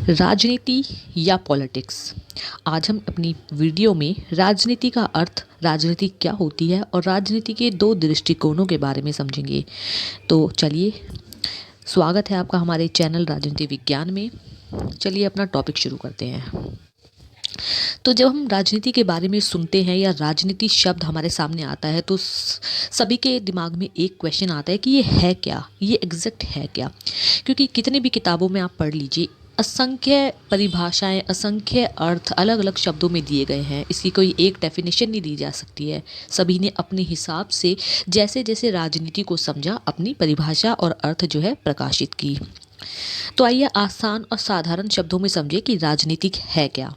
राजनीति या पॉलिटिक्स। आज हम अपनी वीडियो में राजनीति का अर्थ, राजनीति क्या होती है और राजनीति के दो दृष्टिकोणों के बारे में समझेंगे। तो चलिए, स्वागत है आपका हमारे चैनल राजनीति विज्ञान में। चलिए अपना टॉपिक शुरू करते हैं। तो जब हम राजनीति के बारे में सुनते हैं या राजनीति शब्द हमारे सामने आता है तो सभी के दिमाग में एक क्वेश्चन आता है कि ये है क्या, ये एग्जैक्ट है क्या। क्योंकि कितनी भी किताबों में आप पढ़ लीजिए, असंख्य परिभाषाएं, असंख्य अर्थ अलग अलग शब्दों में दिए गए हैं। इसकी कोई एक डेफिनेशन नहीं दी जा सकती है। सभी ने अपने हिसाब से जैसे जैसे राजनीति को समझा, अपनी परिभाषा और अर्थ जो है प्रकाशित की। तो आइए आसान और साधारण शब्दों में समझे कि राजनीतिक है क्या।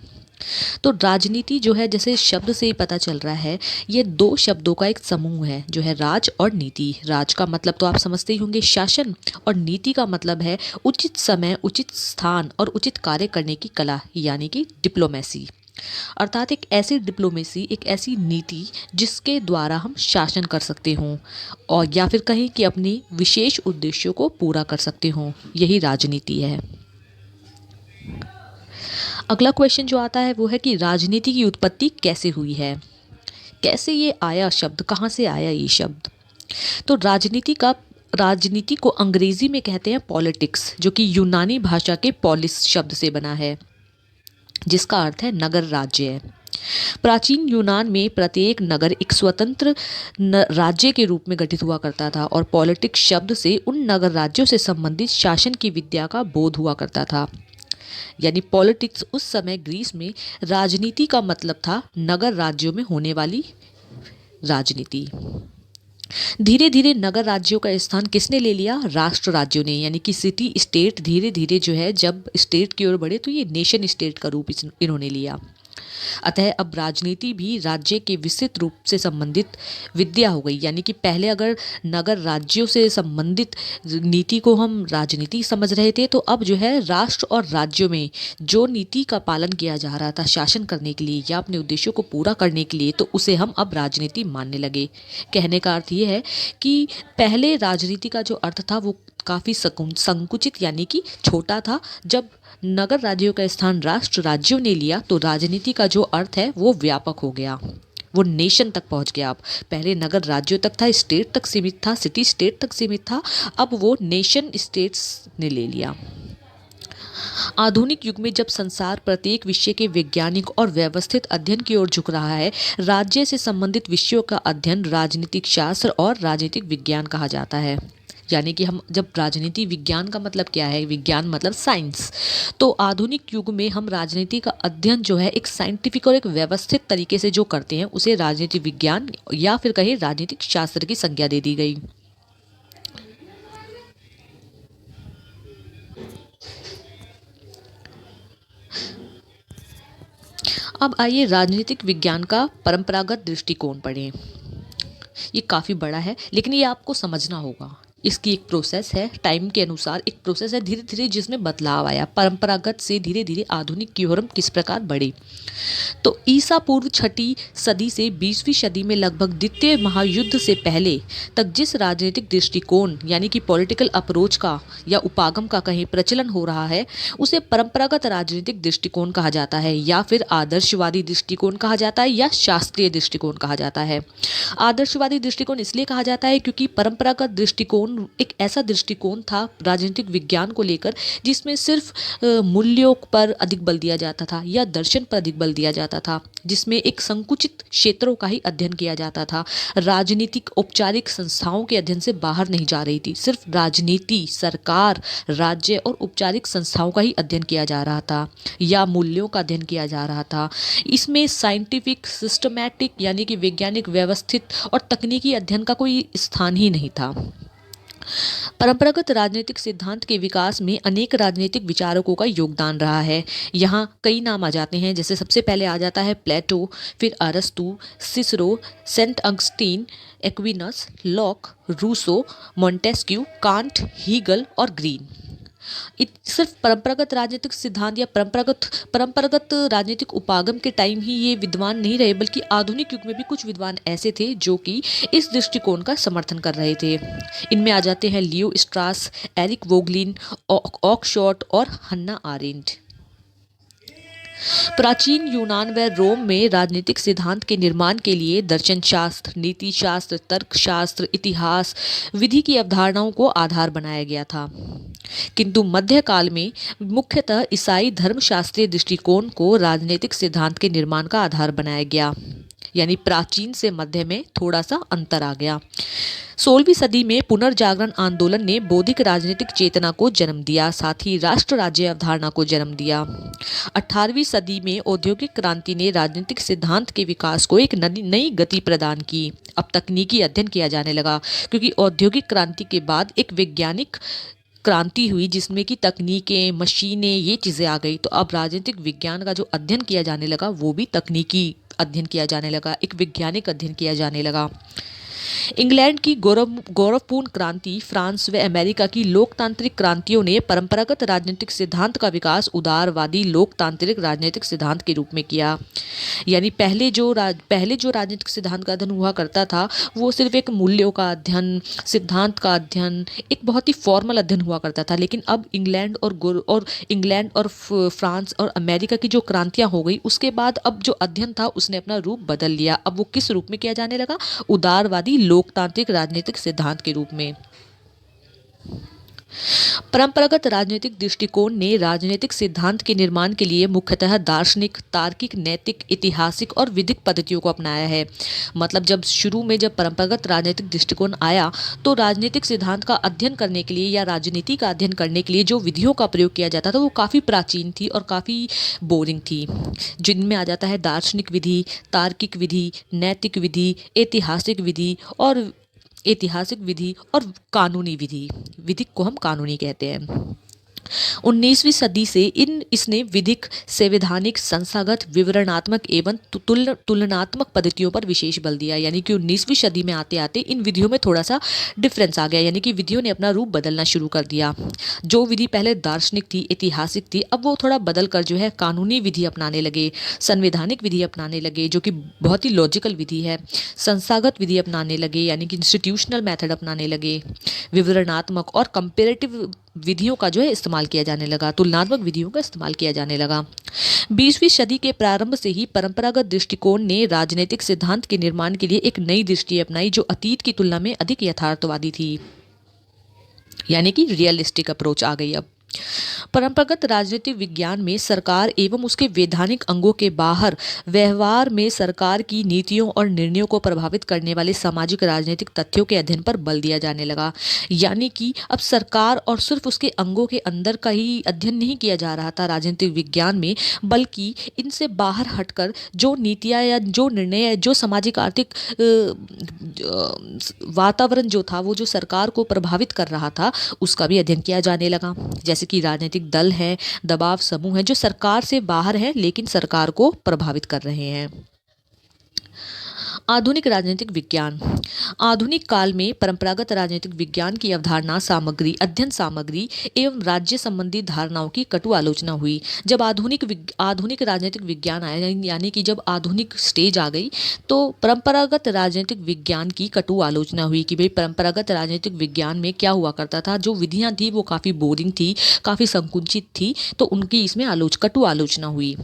तो राजनीति जो है, जैसे शब्द से ही पता चल रहा है, ये दो शब्दों का एक समूह है जो है राज और नीति। राज का मतलब तो आप समझते ही होंगे, शासन, और नीति का मतलब है उचित समय, उचित स्थान और उचित कार्य करने की कला, यानी कि डिप्लोमेसी। अर्थात एक ऐसी डिप्लोमेसी, एक ऐसी नीति जिसके द्वारा हम शासन कर सकते हों और या फिर कहें कि अपने विशेष उद्देश्यों को पूरा कर सकते हों। यही राजनीति है। अगला क्वेश्चन जो आता है वो है कि राजनीति की उत्पत्ति कैसे हुई है, कैसे ये आया शब्द, कहाँ से आया ये शब्द। तो राजनीति को अंग्रेजी में कहते हैं पॉलिटिक्स, जो कि यूनानी भाषा के पॉलिस शब्द से बना है, जिसका अर्थ है नगर राज्य। प्राचीन यूनान में प्रत्येक नगर एक स्वतंत्र राज्य के रूप में गठित हुआ करता था और पॉलिटिक्स शब्द से उन नगर राज्यों से संबंधित शासन की विद्या का बोध हुआ करता था। यानी पॉलिटिक्स उस समय ग्रीस में राजनीति का मतलब था नगर राज्यों में होने वाली राजनीति। धीरे धीरे नगर राज्यों का स्थान किसने ले लिया? राष्ट्र राज्यों ने, यानी कि सिटी स्टेट धीरे धीरे जो है, जब स्टेट की ओर बढ़े तो ये नेशन स्टेट का रूप इन्होंने लिया। अतः अब राजनीति भी राज्य के विस्तृत रूप से संबंधित विद्या हो गई। यानी कि पहले अगर नगर राज्यों से संबंधित नीति को हम राजनीति समझ रहे थे, तो अब जो है राष्ट्र और राज्यों में जो नीति का पालन किया जा रहा था शासन करने के लिए या अपने उद्देश्यों को पूरा करने के लिए, तो उसे हम अब राजनीति मानने लगे। कहने का अर्थ ये है कि पहले राजनीति का जो अर्थ था वो काफ़ी संकुचित, यानी कि छोटा था। जब नगर राज्यों का स्थान राष्ट्र राज्यों ने लिया तो राजनीति का जो अर्थ है वो व्यापक हो गया, वो नेशन तक पहुंच गया। अब पहले नगर राज्यों तक था, स्टेट तक सीमित था, सिटी स्टेट तक सीमित था, अब वो नेशन स्टेट्स ने ले लिया। आधुनिक युग में जब संसार प्रत्येक विषय के वैज्ञानिक और व्यवस्थित अध्ययन की ओर झुक रहा है, राज्य से संबंधित विषयों का अध्ययन राजनीतिक शास्त्र और राजनीतिक विज्ञान कहा जाता है। यानी कि हम जब राजनीति विज्ञान का मतलब क्या है, विज्ञान मतलब साइंस, तो आधुनिक युग में हम राजनीति का अध्ययन जो है एक साइंटिफिक और एक व्यवस्थित तरीके से जो करते हैं उसे राजनीति विज्ञान या फिर कहें राजनीतिक शास्त्र की संज्ञा दे दी गई। अब आइए राजनीतिक विज्ञान का परंपरागत दृष्टिकोण पढ़ें। ये काफ़ी बड़ा है, लेकिन ये आपको समझना होगा। इसकी एक प्रोसेस है, टाइम के अनुसार एक प्रोसेस है, धीरे धीरे जिसमें बदलाव आया। परंपरागत से धीरे धीरे आधुनिक की ओर हम किस प्रकार बढ़े। तो ईसा पूर्व 6वीं सदी से 20वीं सदी में लगभग द्वितीय महायुद्ध से पहले तक जिस राजनीतिक दृष्टिकोण यानी कि पॉलिटिकल अप्रोच का या उपागम का कहीं प्रचलन हो रहा है, उसे परंपरागत राजनीतिक दृष्टिकोण कहा जाता है, या फिर आदर्शवादी दृष्टिकोण कहा जाता है, या शास्त्रीय दृष्टिकोण कहा जाता है। आदर्शवादी दृष्टिकोण इसलिए कहा जाता है क्योंकि परंपरागत दृष्टिकोण एक ऐसा दृष्टिकोण था राजनीतिक विज्ञान को लेकर जिसमें सिर्फ मूल्यों पर अधिक बल दिया जाता था या दर्शन पर अधिक बल दिया जाता था, जिसमें एक संकुचित क्षेत्रों का ही अध्ययन किया जाता था। राजनीतिक औपचारिक संस्थाओं के अध्ययन से बाहर नहीं जा रही थी, सिर्फ राजनीति, सरकार, राज्य और औपचारिक संस्थाओं का ही अध्ययन किया जा रहा था या मूल्यों का अध्ययन किया जा रहा था। इसमें साइंटिफिक, सिस्टमैटिक यानी कि वैज्ञानिक, व्यवस्थित और तकनीकी अध्ययन का कोई स्थान ही नहीं था। परंपरागत राजनीतिक सिद्धांत के विकास में अनेक राजनीतिक विचारकों का योगदान रहा है। यहाँ कई नाम आ जाते हैं, जैसे सबसे पहले आ जाता है प्लेटो, फिर अरस्तु, Cicero, Saint Augustine, Aquinas, Locke, Rousseau, Montesquieu, Kant, Hegel और ग्रीन। सिर्फ परंपरागत राजनीतिक सिद्धांत या परंपरागत राजनीतिक उपागम के टाइम ही ये विद्वान नहीं रहे, बल्कि आधुनिक युग में भी कुछ विद्वान ऐसे थे जो कि इस दृष्टिकोण का समर्थन कर रहे थे। इनमें आ जाते हैं लियो स्ट्रास, एरिक वोगलिन, ऑकशॉट और हन्ना आरेंट। प्राचीन यूनान व रोम में राजनीतिक सिद्धांत के निर्माण के लिए दर्शन शास्त्र, नीति शास्त्र, तर्कशास्त्र, इतिहास, विधि की अवधारणाओं को आधार बनाया गया था। किंतु मध्यकाल में मुख्यतः ईसाई धर्मशास्त्रीय दृष्टिकोण को राजनीतिक सिद्धांत के निर्माण का आधार बनाया गया। यानी प्राचीन से मध्य में थोड़ा सा अंतर आ गया। 16वीं सदी में पुनर्जागरण आंदोलन ने बौद्धिक राजनीतिक चेतना को जन्म दिया, साथ ही राष्ट्र राज्य अवधारणा को जन्म दिया। 18वीं सदी में औद्योगिक क्रांति ने राजनीतिक सिद्धांत के विकास को एक नई गति प्रदान की। अब तकनीकी अध्ययन किया जाने लगा, क्योंकि औद्योगिक क्रांति के बाद एक वैज्ञानिक क्रांति हुई जिसमें कि तकनीकें, मशीनें, ये चीज़ें आ गई। तो अब राजनीतिक विज्ञान का जो अध्ययन किया जाने लगा वो भी तकनीकी अध्ययन किया जाने लगा, एक वैज्ञानिक अध्ययन किया जाने लगा। इंग्लैंड की गौरवपूर्ण क्रांति, फ्रांस व अमेरिका की लोकतांत्रिक क्रांतियों ने परंपरागत राजनीतिक सिद्धांत का विकास उदारवादी लोकतांत्रिक राजनीतिक सिद्धांत के रूप में किया। यानी पहले जो राजनीतिक सिद्धांत का अध्ययन हुआ करता था वो सिर्फ एक मूल्यों का अध्ययन, सिद्धांत का अध्ययन, एक बहुत ही फॉर्मल अध्ययन हुआ करता था। लेकिन अब इंग्लैंड और फ्रांस और अमेरिका की जो क्रांतियां हो गई उसके बाद अब जो अध्ययन था उसने अपना रूप बदल लिया। अब वो किस रूप में किया जाने लगा? उदारवादी लोकतांत्रिक राजनीतिक सिद्धांत के रूप में। परंपरागत राजनीतिक दृष्टिकोण ने राजनीतिक सिद्धांत के निर्माण के लिए मुख्यतः दार्शनिक, तार्किक, नैतिक, ऐतिहासिक और विधिक पद्धतियों को अपनाया है। मतलब जब परंपरागत राजनीतिक दृष्टिकोण आया तो राजनीतिक सिद्धांत का अध्ययन करने के लिए या राजनीति का अध्ययन करने के लिए जो विधियों का प्रयोग किया जाता था वो काफ़ी प्राचीन थी और काफ़ी बोरिंग थी, जिनमें आ जाता है दार्शनिक विधि, तार्किक विधि, नैतिक विधि, ऐतिहासिक विधि और कानूनी विधि। विधिक को हम कानूनी कहते हैं। 19वीं सदी से इसने विधिक, संवैधानिक, संस्थागत, विवरणात्मक एवं तुलनात्मक पद्धतियों पर विशेष बल दिया। यानी कि 19वीं सदी में आते आते इन विधियों में थोड़ा सा डिफरेंस आ गया, यानी कि विधियों ने अपना रूप बदलना शुरू कर दिया। जो विधि पहले दार्शनिक थी, ऐतिहासिक थी, अब वो थोड़ा बदल कर जो है कानूनी विधि अपनाने लगे, संवैधानिक विधि अपनाने लगे जो कि बहुत ही लॉजिकल विधि है, संस्थागत विधि अपनाने लगे यानी कि इंस्टीट्यूशनल मेथड अपनाने लगे, विवरणात्मक और कंपेरेटिव विधियों का जो है इस्तेमाल किया जाने लगा, तुलनात्मक विधियों का इस्तेमाल किया जाने लगा। 20वीं सदी के प्रारंभ से ही परंपरागत दृष्टिकोण ने राजनीतिक सिद्धांत के निर्माण के लिए एक नई दृष्टि अपनाई जो अतीत की तुलना में अधिक यथार्थवादी थी, यानी कि रियलिस्टिक अप्रोच आ गई। अब परंपरागत राजनीतिक विज्ञान में सरकार एवं उसके वैधानिक अंगों के बाहर व्यवहार में सरकार की नीतियों और निर्णयों को प्रभावित करने वाले सामाजिक राजनीतिक तथ्यों के अध्ययन पर बल दिया जाने लगा। यानी कि अब सरकार और सिर्फ उसके अंगों के अंदर का ही अध्ययन नहीं किया जा रहा था राजनीतिक विज्ञान में, बल्कि इनसे बाहर हटकर जो नीतियाँ या जो निर्णय, जो सामाजिक आर्थिक वातावरण जो था वो जो सरकार को प्रभावित कर रहा था उसका भी अध्ययन किया जाने लगा। जैसे कि राजनीतिक दल हैं, दबाव समूह हैं जो सरकार से बाहर हैं लेकिन सरकार को प्रभावित कर रहे हैं। आधुनिक राजनीतिक विज्ञान। आधुनिक काल में परंपरागत राजनीतिक विज्ञान की अवधारणा, सामग्री, अध्ययन सामग्री एवं राज्य संबंधी धारणाओं की कटु आलोचना हुई। जब आधुनिक राजनीतिक विज्ञान आया, यानी कि जब आधुनिक स्टेज आ गई तो परंपरागत राजनीतिक विज्ञान की कटु आलोचना हुई कि भाई परंपरागत राजनीतिक विज्ञान में क्या हुआ करता था, जो विधियाँ थी वो काफ़ी बोरिंग थी, काफ़ी संकुचित थी, तो उनकी इसमें कटु आलोचना हुई।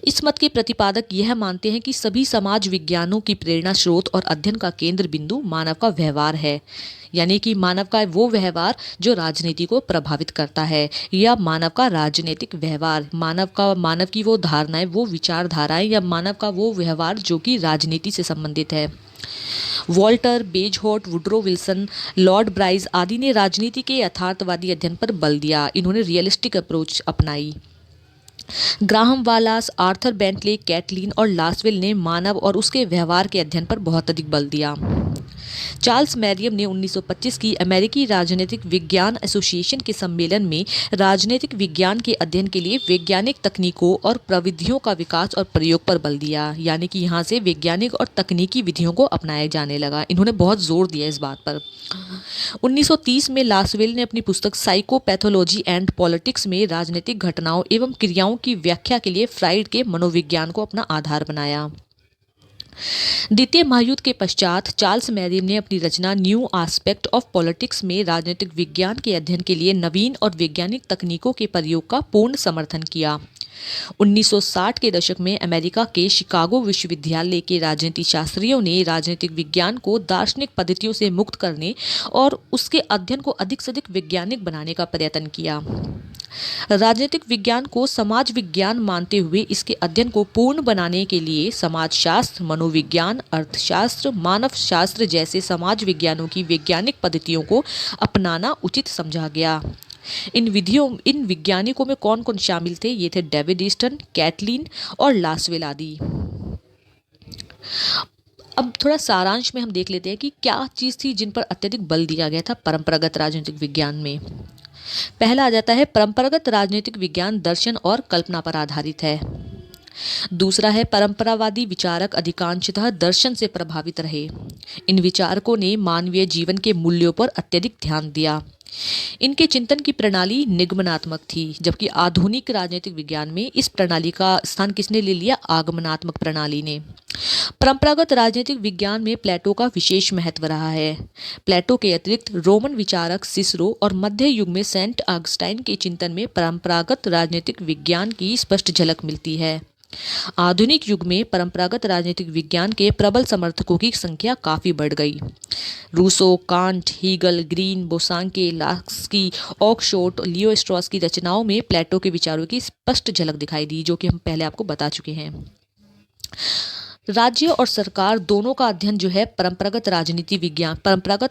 इस मत के प्रतिपादक यह मानते हैं कि सभी समाज विज्ञानों की प्रेरणा स्रोत और अध्ययन का केंद्र बिंदु मानव का व्यवहार है, यानी कि मानव का वो व्यवहार जो राजनीति को प्रभावित करता है, या मानव का राजनीतिक व्यवहार, मानव की वो धारणाएं, वो विचारधाराएं या मानव का वो व्यवहार जो कि राजनीति से संबंधित है। Walter, Bagehot, Woodrow Wilson, Lord Bryce आदि ने राजनीति के यथार्थवादी अध्ययन पर बल दिया। इन्होंने रियलिस्टिक अप्रोच अपनाई। ग्राहम वालास, आर्थर बेंटले, कैटलीन और लासवेल ने मानव और उसके व्यवहार के अध्ययन पर बहुत अधिक बल दिया। चार्ल्स मैरियम ने 1925 की अमेरिकी राजनीतिक विज्ञान एसोसिएशन के सम्मेलन में राजनीतिक विज्ञान के अध्ययन के लिए वैज्ञानिक तकनीकों और प्रविधियों का विकास और प्रयोग पर बल दिया, यानी कि यहाँ से वैज्ञानिक और तकनीकी विधियों को अपनाया जाने लगा। इन्होंने बहुत जोर दिया इस बात पर। 1930 में लासवेल ने अपनी पुस्तक साइकोपैथोलॉजी एंड पॉलिटिक्स में राजनीतिक घटनाओं एवं क्रियाओं की व्याख्या के लिए फ्राइड के मनोविज्ञान को अपना आधार बनाया। द्वितीय महायुद्ध के पश्चात चार्ल्स मैरियम ने अपनी रचना न्यू एस्पेक्ट ऑफ पॉलिटिक्स में राजनीतिक विज्ञान के अध्ययन के लिए नवीन और वैज्ञानिक तकनीकों के प्रयोग का पूर्ण समर्थन किया। 1960 के दशक में अमेरिका के शिकागो विश्वविद्यालय के राजनीति शास्त्रियों ने राजनीतिक विज्ञान को दार्शनिक पद्धतियों से मुक्त करने और उसके अध्ययन को अधिक से अधिक वैज्ञानिक बनाने का प्रयत्न किया। राजनीतिक विज्ञान को समाज विज्ञान मानते हुए इसके अध्ययन को पूर्ण बनाने के लिए समाजशास्त्र, मनोविज्ञान, अर्थशास्त्र, मानव शास्त्र जैसे समाज विज्ञानों की वैज्ञानिक पद्धतियों को अपनाना उचित समझा गया। इन वैज्ञानिकों में कौन कौन शामिल थे? ये थे डेविड ईस्टन, कैटलिन और लासवेल आदि। अब थोड़ा सारांश में हम देख लेते हैं कि क्या चीज़ थी जिन पर अत्यधिक बल दिया गया था परंपरागत राजनीतिक विज्ञान में। पहला आ जाता है परंपरागत राजनीतिक विज्ञान दर्शन और कल्पना पर आधारित है। दूसरा है परंपरावादी विचारक अधिकांशतः दर्शन से प्रभावित रहे। इन विचारकों ने मानवीय जीवन के मूल्यों पर अत्यधिक ध्यान दिया। इनके चिंतन की प्रणाली निगमनात्मक थी, जबकि आधुनिक राजनीतिक विज्ञान में इस प्रणाली का स्थान किसने ले लिया? आगमनात्मक प्रणाली ने। परंपरागत राजनीतिक विज्ञान में प्लेटो का विशेष महत्व रहा है। प्लेटो के अतिरिक्त रोमन विचारक सिसरो और मध्य युग में सेंट ऑगस्टाइन के चिंतन में परंपरागत राजनीतिक विज्ञान की स्पष्ट झलक मिलती है। आधुनिक युग में परंपरागत राजनीतिक विज्ञान के प्रबल समर्थकों की संख्या काफ़ी बढ़ गई। Rousseau, Kant, Hegel, Green, Bosanquet, Laski, Oakeshott, Leo Strauss की रचनाओं में प्लेटो के विचारों की स्पष्ट झलक दिखाई दी, जो कि हम पहले आपको बता चुके हैं। राज्य और सरकार दोनों का अध्ययन जो है परंपरागत राजनीति विज्ञान, परंपरागत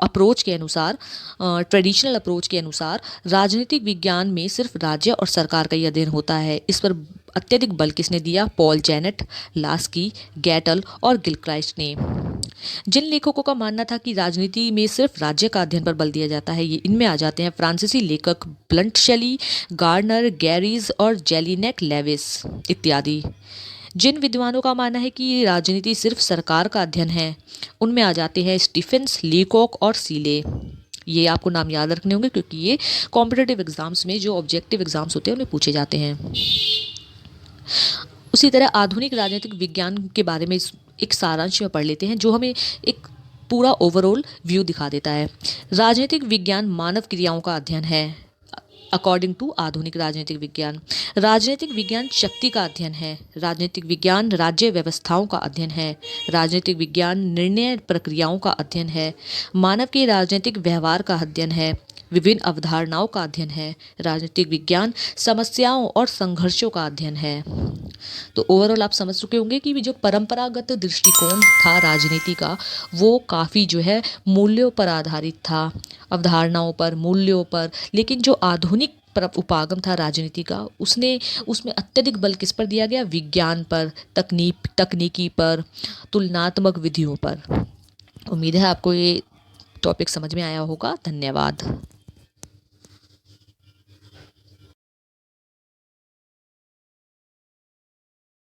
अप्रोच के अनुसार, ट्रेडिशनल अप्रोच के अनुसार राजनीतिक विज्ञान में सिर्फ राज्य और सरकार का ही अध्ययन होता है। इस पर अत्यधिक बल किसने दिया? पॉल जेनेट, लास्की, गैटल और गिलक्राइस्ट ने। जिन लेखकों का मानना था कि राजनीति में सिर्फ राज्य का अध्ययन पर बल दिया जाता है, ये इनमें आ जाते हैं फ्रांसीसी लेखक ब्लंट शेली, गार्नर, गैरीज और जेलिनेक लेविस इत्यादि। जिन विद्वानों का मानना है कि राजनीति सिर्फ सरकार का अध्ययन है, उनमें आ जाते हैं स्टीफेंस, लीकॉक और सीले। ये आपको नाम याद रखने होंगे क्योंकि ये कॉम्पिटिटिव एग्जाम्स में जो ऑब्जेक्टिव एग्जाम्स होते हैं उन्हें पूछे जाते हैं। उसी तरह आधुनिक राजनीतिक विज्ञान के बारे में एक सारांश में पढ़ लेते हैं, जो हमें एक पूरा ओवरऑल व्यू दिखा देता है। राजनीतिक विज्ञान मानव क्रियाओं का अध्ययन है। अकॉर्डिंग टू आधुनिक राजनीतिक विज्ञान, राजनीतिक विज्ञान शक्ति का अध्ययन है। राजनीतिक विज्ञान राज्य व्यवस्थाओं का अध्ययन है। राजनीतिक विज्ञान निर्णय प्रक्रियाओं का अध्ययन है। मानव के राजनीतिक व्यवहार का अध्ययन है। विभिन्न अवधारणाओं का अध्ययन है। राजनीतिक विज्ञान समस्याओं और संघर्षों का अध्ययन है। तो ओवरऑल आप समझ चुके होंगे कि जो परंपरागत दृष्टिकोण था राजनीति का, वो काफ़ी जो है मूल्यों पर आधारित था, अवधारणाओं पर, मूल्यों पर। लेकिन जो आधुनिक उपागम था राजनीति का, उसमें अत्यधिक बल किस पर दिया गया? विज्ञान पर, तकनीकी पर, तुलनात्मक विधियों पर। उम्मीद है आपको ये टॉपिक समझ में आया होगा। धन्यवाद।